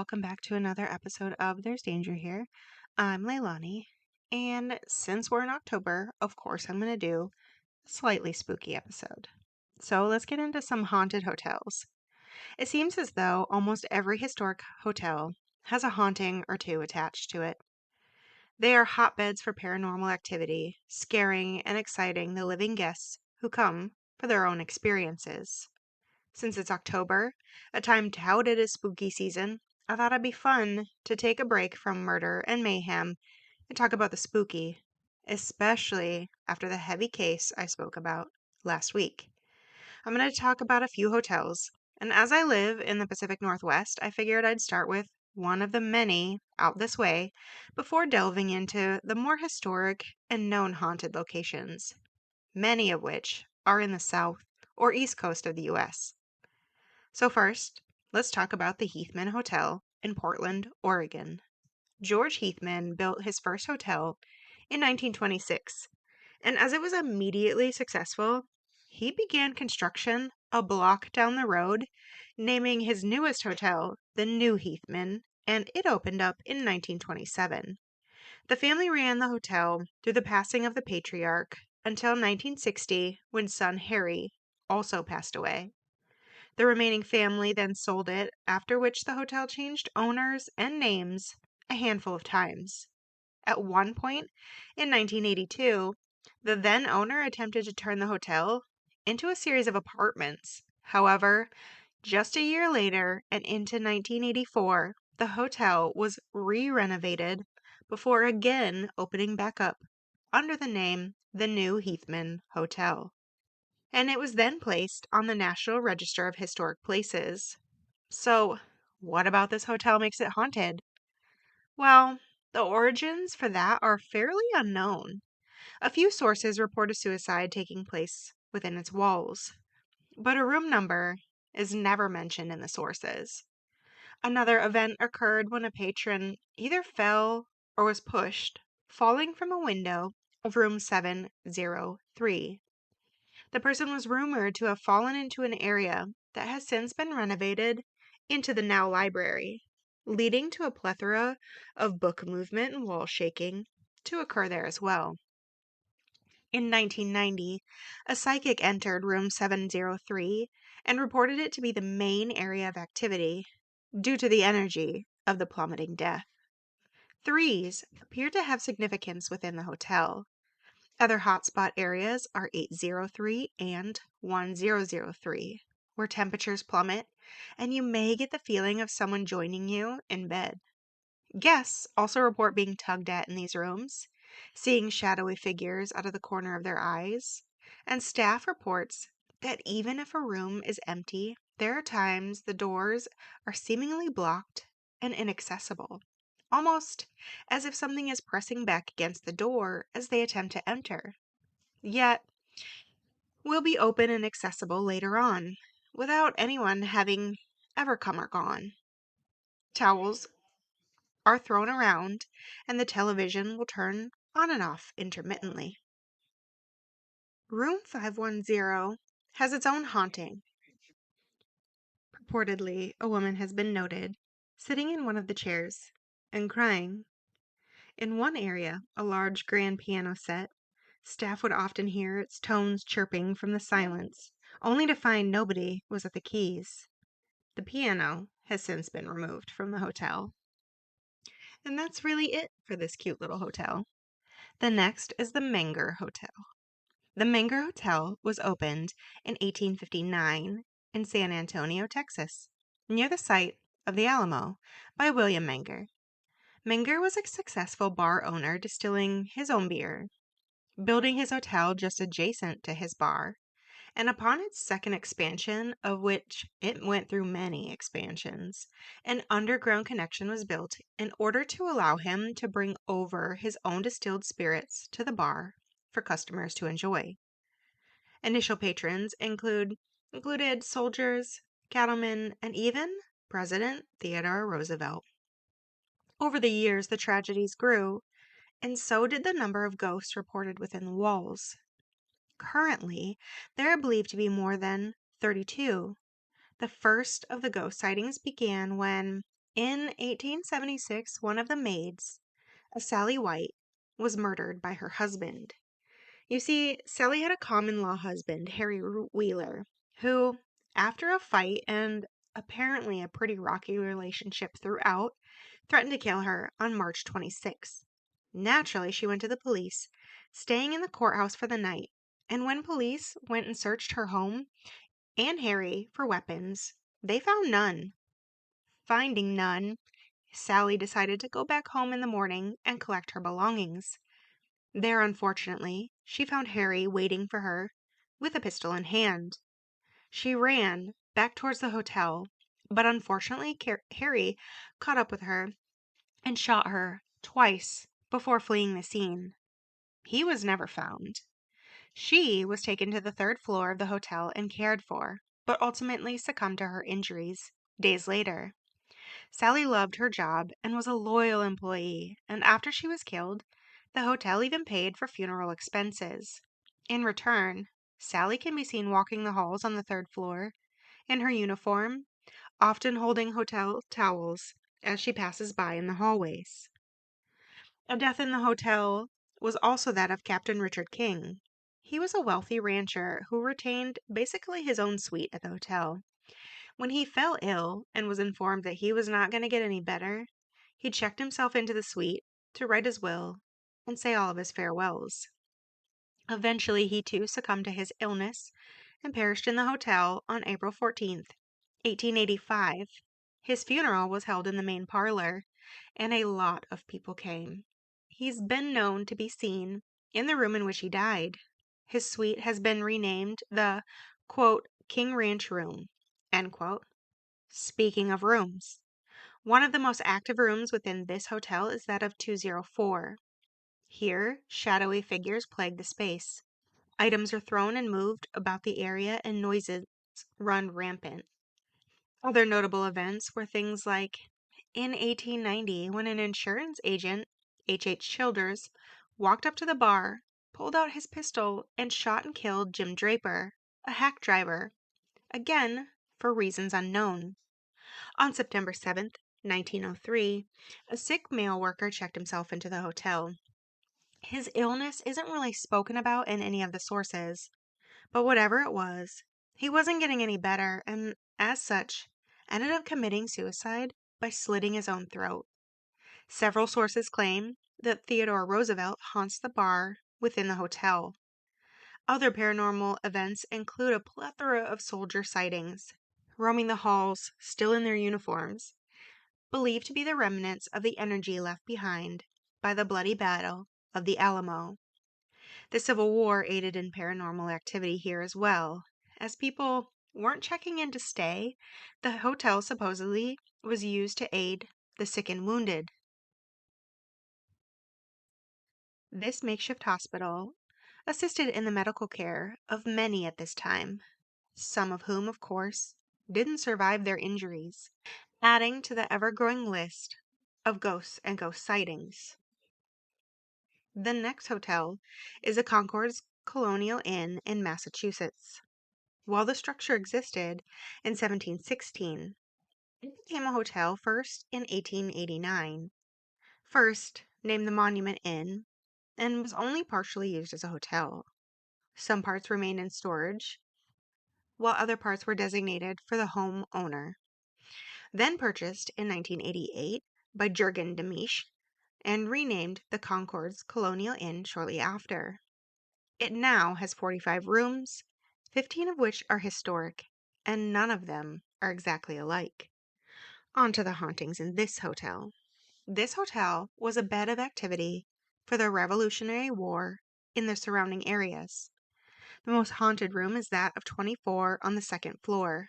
welcome back to another episode of There's Danger Here. I'm Leilani, and since we're in October, of course, I'm going to do a slightly spooky episode. So let's get into some haunted hotels. It seems as though almost every historic hotel has a haunting or two attached to it. They are hotbeds for paranormal activity, scaring and exciting the living guests who come for their own experiences. Since it's October, a time touted as spooky season, I thought it'd be fun to take a break from murder and mayhem and talk about the spooky, especially after the heavy case I spoke about last week. I'm going to talk about a few hotels, and as I live in the Pacific Northwest, I figured I'd start with one of the many out this way before delving into the more historic and known haunted locations, many of which are in the south or east coast of the U.S. So first, let's talk about the Heathman Hotel in Portland, Oregon. George Heathman built his first hotel in 1926, and as it was immediately successful, he began construction a block down the road, naming his newest hotel the New Heathman, and it opened up in 1927. The family ran the hotel through the passing of the patriarch until 1960, when son Harry also passed away. The remaining family then sold it, after which the hotel changed owners and names a handful of times. At one point in 1982, the then owner attempted to turn the hotel into a series of apartments. However, just a year later and into 1984, the hotel was re-renovated before again opening back up under the name the New Heathman Hotel, and it was then placed on the National Register of Historic Places. So, what about this hotel makes it haunted? Well, the origins for that are fairly unknown. A few sources report a suicide taking place within its walls, but a room number is never mentioned in the sources. Another event occurred when a patron either fell or was pushed, falling from a window of room 703. The person was rumored to have fallen into an area that has since been renovated into the now library, leading to a plethora of book movement and wall shaking to occur there as well. In 1990, a psychic entered room 703 and reported it to be the main area of activity due to the energy of the plummeting death. Threes appear to have significance within the hotel. Other hotspot areas are 803 and 1003, where temperatures plummet, and you may get the feeling of someone joining you in bed. Guests also report being tugged at in these rooms, seeing shadowy figures out of the corner of their eyes, and staff reports that even if a room is empty, there are times the doors are seemingly blocked and inaccessible, almost as if something is pressing back against the door as they attempt to enter. Yet, will be open and accessible later on, without anyone having ever come or gone. Towels are thrown around, and the television will turn on and off intermittently. Room 510 has its own haunting. Purportedly, a woman has been noted sitting in one of the chairs and crying. In one area, a large grand piano set, staff would often hear its tones chirping from the silence, only to find nobody was at the keys. The piano has since been removed from the hotel. And that's really it for this cute little hotel. The next is the Menger Hotel. The Menger Hotel was opened in 1859 in San Antonio, Texas, near the site of the Alamo, by William Menger. Menger was a successful bar owner distilling his own beer, building his hotel just adjacent to his bar, and upon its second expansion, of which it went through many expansions, an underground connection was built in order to allow him to bring over his own distilled spirits to the bar for customers to enjoy. Initial patrons included soldiers, cattlemen, and even President Theodore Roosevelt. Over the years, the tragedies grew, and so did the number of ghosts reported within the walls. Currently, there are believed to be more than 32. The first of the ghost sightings began when, In 1876, one of the maids, a Sally White, was murdered by her husband. You see, Sally had a common law husband, Harry Wheeler, who, after a fight and apparently a pretty rocky relationship throughout, threatened to kill her on March 26. Naturally, she went to the police, staying in the courthouse for the night. And when police went and searched her home and Harry for weapons, they found none. Finding none, Sally decided to go back home in the morning and collect her belongings. There, unfortunately, she found Harry waiting for her with a pistol in hand. She ran back towards the hotel, but unfortunately, Harry caught up with her and shot her twice before fleeing the scene. He was never found. She was taken to the third floor of the hotel and cared for, but ultimately succumbed to her injuries days later. Sally loved her job and was a loyal employee, and after she was killed, the hotel even paid for funeral expenses. In return, Sally can be seen walking the halls on the third floor in her uniform, often holding hotel towels as she passes by in the hallways. A death in the hotel was also that of Captain Richard King. He was a wealthy rancher who retained basically his own suite at the hotel. When he fell ill and was informed that he was not going to get any better, he checked himself into the suite to write his will and say all of his farewells. Eventually, he too succumbed to his illness and perished in the hotel on April 14th, 1885. His funeral was held in the main parlor, and a lot of people came. He's been known to be seen in the room in which he died. His suite has been renamed the, quote, King Ranch Room, end quote. Speaking of rooms, one of the most active rooms within this hotel is that of 204. Here, shadowy figures plague the space. Items are thrown and moved about the area, and noises run rampant. Other notable events were things like in 1890, when an insurance agent, H. Childers, walked up to the bar, pulled out his pistol, and shot and killed Jim Draper, a hack driver, again for reasons unknown. On September 7th, 1903, a sick male worker checked himself into the hotel. His illness isn't really spoken about in any of the sources, but whatever it was, he wasn't getting any better and, as such, ended up committing suicide by slitting his own throat. Several sources claim that Theodore Roosevelt haunts the bar within the hotel. Other paranormal events include a plethora of soldier sightings, roaming the halls, still in their uniforms, believed to be the remnants of the energy left behind by the bloody Battle of the Alamo. The Civil War aided in paranormal activity here as well. As people weren't checking in to stay, the hotel supposedly was used to aid the sick and wounded. This makeshift hospital assisted in the medical care of many at this time, some of whom, of course, didn't survive their injuries, adding to the ever-growing list of ghosts and ghost sightings. The next hotel is the Concord's Colonial Inn in Massachusetts. While the structure existed in 1716, it became a hotel first in 1889. First, named the Monument Inn, and was only partially used as a hotel. Some parts remained in storage, while other parts were designated for the home owner. Then purchased in 1988 by Jurgen Demisch and renamed the Concord's Colonial Inn shortly after. It now has 45 rooms, 15 of which are historic, and none of them are exactly alike. On to the hauntings in this hotel. This hotel was a bed of activity for the Revolutionary War in the surrounding areas. The most haunted room is that of 24 on the second floor.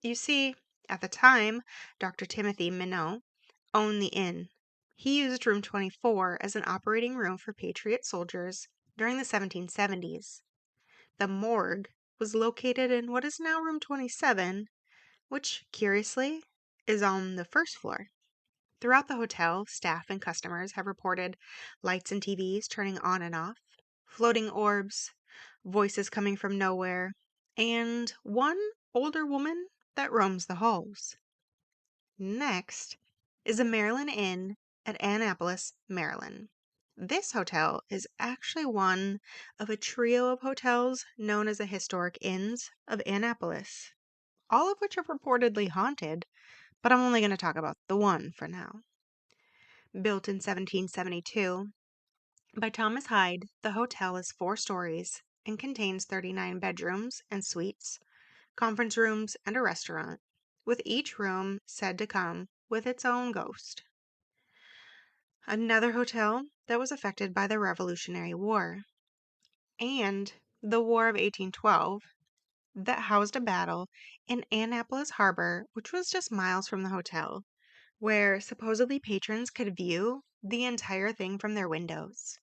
You see, at the time, Dr. Timothy Minot owned the inn. He used room 24 as an operating room for Patriot soldiers during the 1770s. The morgue was located in what is now room 27, which, curiously, is on the first floor. Throughout the hotel, staff and customers have reported lights and TVs turning on and off, floating orbs, voices coming from nowhere, and one older woman that roams the halls. Next is the Maryland Inn at Annapolis, Maryland. This hotel is actually one of a trio of hotels known as the Historic Inns of Annapolis, all of which are purportedly haunted, but I'm only going to talk about the one for now. Built in 1772 by Thomas Hyde, the hotel is 4 stories and contains 39 bedrooms and suites, conference rooms, and a restaurant, with each room said to come with its own ghost. Another hotel that was affected by the Revolutionary War and the War of 1812 that housed a battle in Annapolis Harbor, which was just miles from the hotel, where supposedly patrons could view the entire thing from their windows.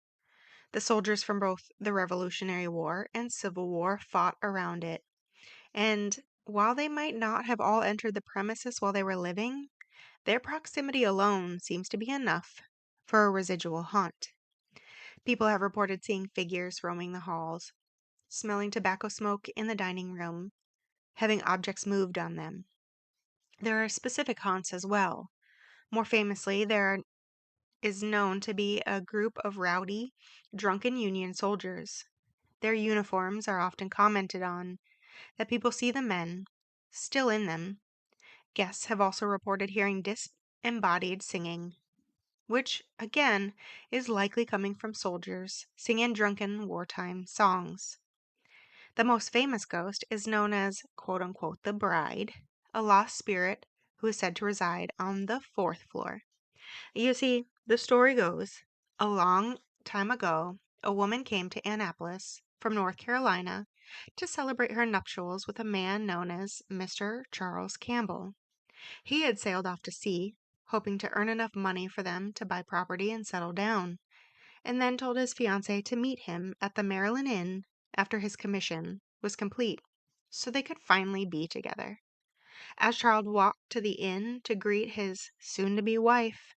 The soldiers from both the Revolutionary War and Civil War fought around it, and while they might not have all entered the premises while they were living, their proximity alone seems to be enough for a residual haunt. People have reported seeing figures roaming the halls, smelling tobacco smoke in the dining room, having objects moved on them. There are specific haunts as well. More famously, there is known to be a group of rowdy, drunken Union soldiers. Their uniforms are often commented on, that people see the men still in them. Guests have also reported hearing disembodied singing, which, again, is likely coming from soldiers singing drunken wartime songs. The most famous ghost is known as quote unquote the bride, a lost spirit who is said to reside on the 4th floor. You see, the story goes a long time ago, a woman came to Annapolis from North Carolina to celebrate her nuptials with a man known as Mr. Charles Campbell. He had sailed off to sea, hoping to earn enough money for them to buy property and settle down, and then told his fiancée to meet him at the Maryland Inn after his commission was complete, so they could finally be together. As Charles walked to the inn to greet his soon-to-be wife,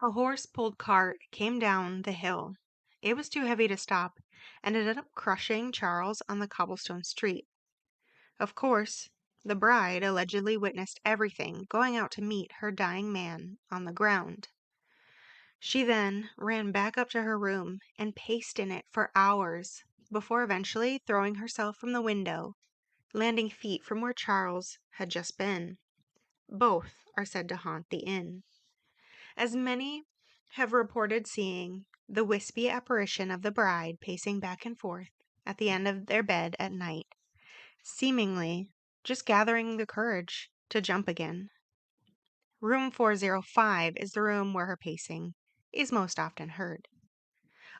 a horse-pulled cart came down the hill. It was too heavy to stop and ended up crushing Charles on the cobblestone street. Of course, the bride allegedly witnessed everything going out to meet her dying man on the ground. She then ran back up to her room and paced in it for hours before eventually throwing herself from the window, landing feet from where Charles had just been. Both are said to haunt the inn. As many have reported seeing the wispy apparition of the bride pacing back and forth at the end of their bed at night, seemingly just gathering the courage to jump again. Room 405 is the room where her pacing is most often heard.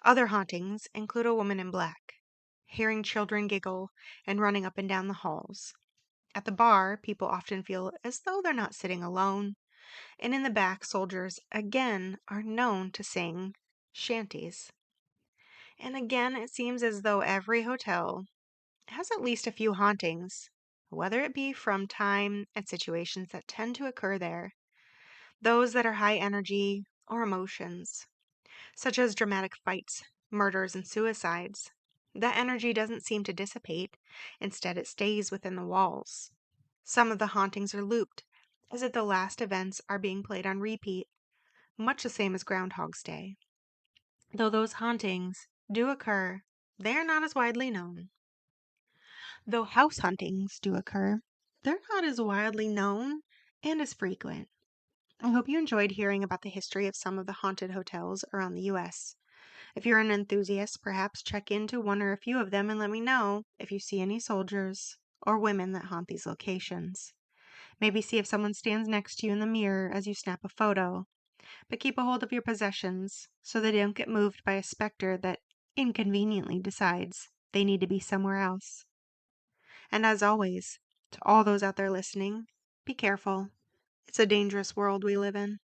Other hauntings include a woman in black, hearing children giggle and running up and down the halls. At the bar, people often feel as though they're not sitting alone, and in the back, soldiers again are known to sing shanties. And again, it seems as though every hotel has at least a few hauntings, whether it be from time and situations that tend to occur there, those that are high energy or emotions, such as dramatic fights, murders, and suicides. That energy doesn't seem to dissipate, instead, it stays within the walls. Some of the hauntings are looped, as if the last events are being played on repeat, much the same as Groundhog's Day. Though those hauntings do occur, they are not as widely known. Though house hauntings do occur, they're not as widely known and as frequent. I hope you enjoyed hearing about the history of some of the haunted hotels around the U.S. If you're an enthusiast, perhaps check into one or a few of them and let me know if you see any soldiers or women that haunt these locations. Maybe see if someone stands next to you in the mirror as you snap a photo. But keep a hold of your possessions so they don't get moved by a specter that inconveniently decides they need to be somewhere else. And as always, to all those out there listening, be careful. It's a dangerous world we live in.